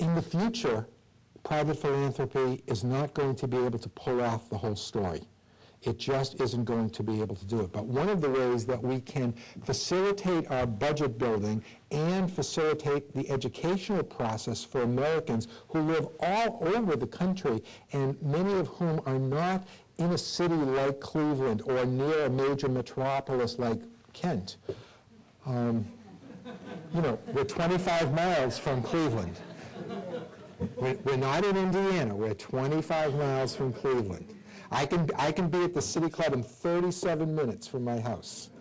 In the future, private philanthropy is not going to be able to pull off the whole story. It just isn't going to be able to do it. But one of the ways that we can facilitate our budget building and facilitate the educational process for Americans who live all over the country, and many of whom are not in a city like Cleveland or near a major metropolis like Kent. You know, we're 25 miles from Cleveland. We're not in Indiana. We're 25 miles from Cleveland. I can be at the City Club in 37 minutes from my house.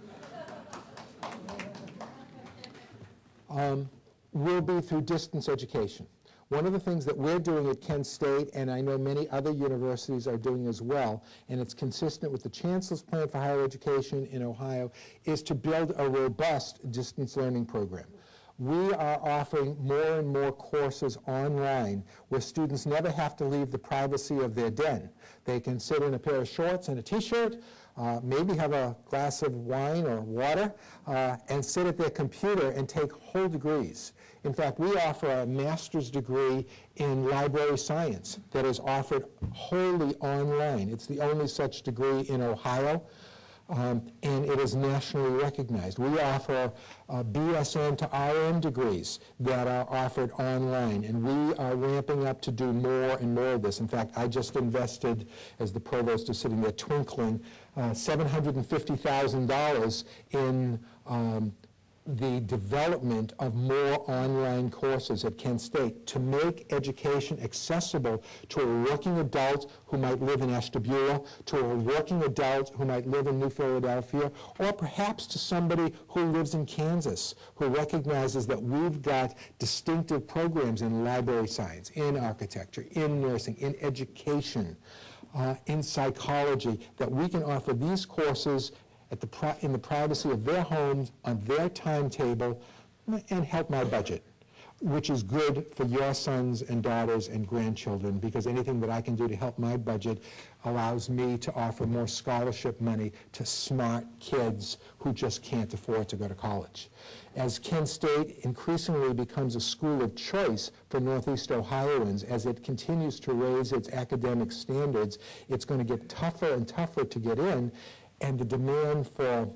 Will be through distance education. One of the things that we're doing at Kent State, and I know many other universities are doing as well, and it's consistent with the Chancellor's Plan for Higher Education in Ohio, is to build a robust distance learning program. We are offering more and more courses online where students never have to leave the privacy of their den. They can sit in a pair of shorts and a t-shirt, maybe have a glass of wine or water, and sit at their computer and take whole degrees. In fact, we offer a master's degree in library science that is offered wholly online. It's the only such degree in Ohio. And it is nationally recognized. We offer BSN to RN degrees that are offered online, and we are ramping up to do more and more of this. In fact, I just invested, as the provost is sitting there twinkling, $750,000 in the development of more online courses at Kent State to make education accessible to a working adult who might live in Ashtabula, to a working adult who might live in New Philadelphia, or perhaps to somebody who lives in Kansas, who recognizes that we've got distinctive programs in library science, in architecture, in nursing, in education, in psychology, that we can offer these courses in the privacy of their homes, on their timetable, and help my budget, which is good for your sons and daughters and grandchildren, because anything that I can do to help my budget allows me to offer more scholarship money to smart kids who just can't afford to go to college. As Kent State increasingly becomes a school of choice for Northeast Ohioans, as it continues to raise its academic standards, it's going to get tougher and tougher to get in. And the demand for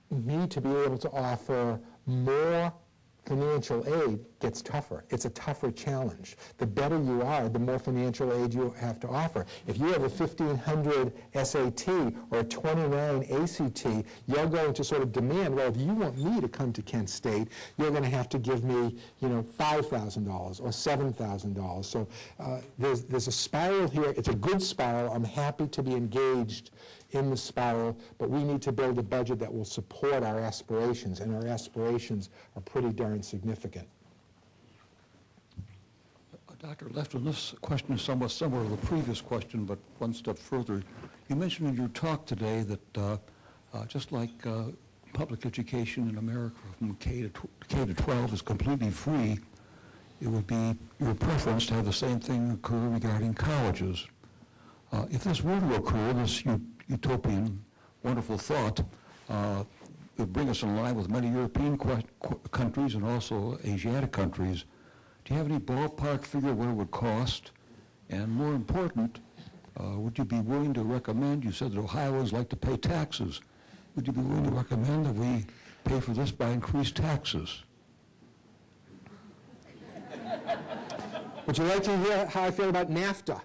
me to be able to offer more financial aid gets tougher. It's a tougher challenge. The better you are, the more financial aid you have to offer. If you have a 1,500 SAT or a 29 ACT, you're going to sort of demand, well, if you want me to come to Kent State, you're going to have to give me, you know, $5,000 or $7,000. So there's a spiral here. It's a good spiral. I'm happy to be engaged in the spiral, but we need to build a budget that will support our aspirations, and our aspirations are pretty darn significant. Dr. Lefton, this question is somewhat similar to the previous question, but one step further. You mentioned in your talk today that just like public education in America from K to 12 is completely free, it would be your preference to have the same thing occur regarding colleges. If this were to occur, this utopian, wonderful thought would bring us in line with many European countries and also Asiatic countries. Do you have any ballpark figure what it would cost? And more important, would you be willing to recommend, you said that Ohioans like to pay taxes, would you be willing to recommend that we pay for this by increased taxes? Would you like to hear how I feel about NAFTA?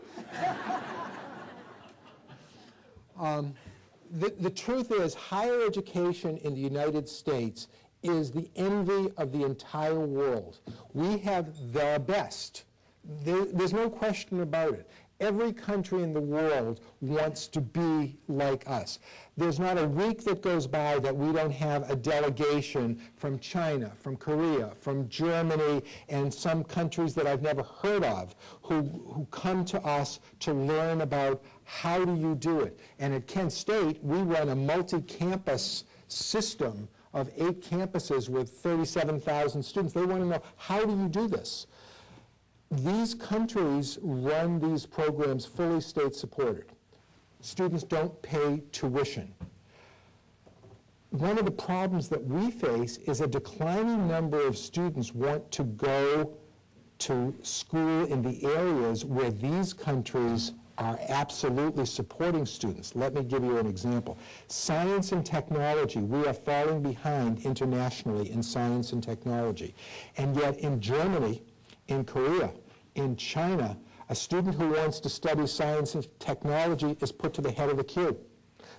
The truth is, higher education in the United States is the envy of the entire world. We have the best. There's no question about it. Every country in the world wants to be like us. There's not a week that goes by that we don't have a delegation from China, from Korea, from Germany, and some countries that I've never heard of who come to us to learn about how do you do it. And at Kent State, we run a multi-campus system of 8 campuses with 37,000 students. They want to know, how do you do this? These countries run these programs fully state-supported. Students don't pay tuition. One of the problems that we face is a declining number of students want to go to school in the areas where these countries are absolutely supporting students. Let me give you an example. Science and technology, we are falling behind internationally in science and technology. And yet in Germany, in Korea, in China, a student who wants to study science and technology is put to the head of the queue.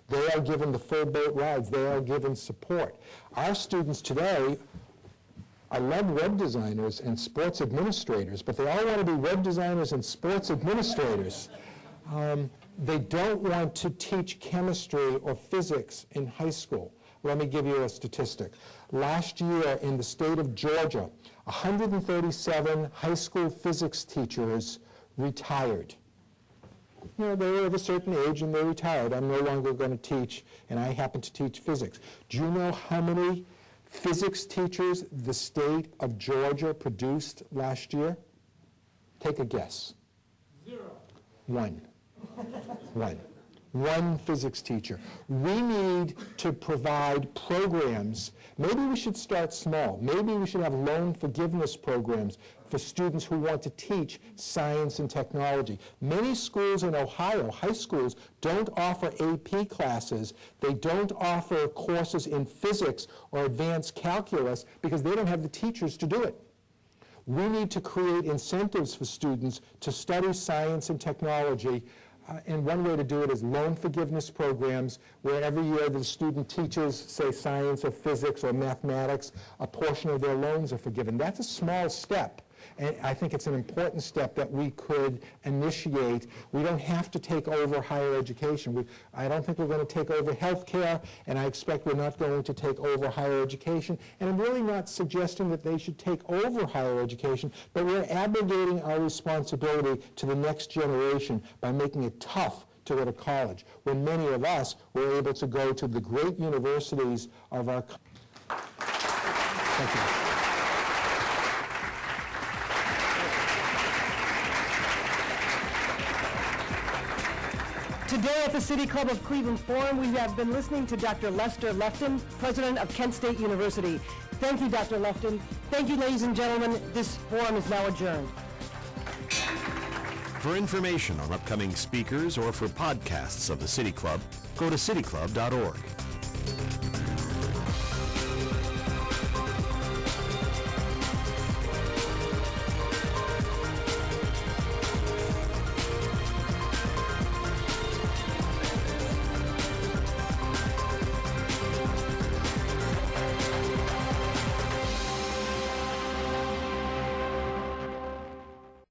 They are given the full boat rides. They are given support. Our students today, I love web designers and sports administrators, but they all want to be web designers and sports administrators. They don't want to teach chemistry or physics in high school. Let me give you a statistic. Last year in the state of Georgia, 137 high school physics teachers retired. You know, they were of a certain age and they retired. I'm no longer going to teach, and I happen to teach physics. Do you know how many physics teachers the state of Georgia produced last year? Take a guess. 0. One. One physics teacher. We need to provide programs. Maybe we should start small. Maybe we should have loan forgiveness programs for students who want to teach science and technology. Many schools in Ohio, high schools, don't offer AP classes. They don't offer courses in physics or advanced calculus because they don't have the teachers to do it. We need to create incentives for students to study science and technology. And one way to do it is loan forgiveness programs, where every year the student teaches, say, science or physics or mathematics, a portion of their loans are forgiven. That's a small step. And I think it's an important step that we could initiate. We don't have to take over higher education. I don't think we're going to take over healthcare, and I expect we're not going to take over higher education. And I'm really not suggesting that they should take over higher education, but we're abrogating our responsibility to the next generation by making it tough to go to college, when many of us were able to go to the great universities of our country. Thank you. Today at the City Club of Cleveland Forum, we have been listening to Dr. Lester Lefton, president of Kent State University. Thank you, Dr. Lefton. Thank you, ladies and gentlemen. This forum is now adjourned. For information on upcoming speakers or for podcasts of the City Club, go to cityclub.org.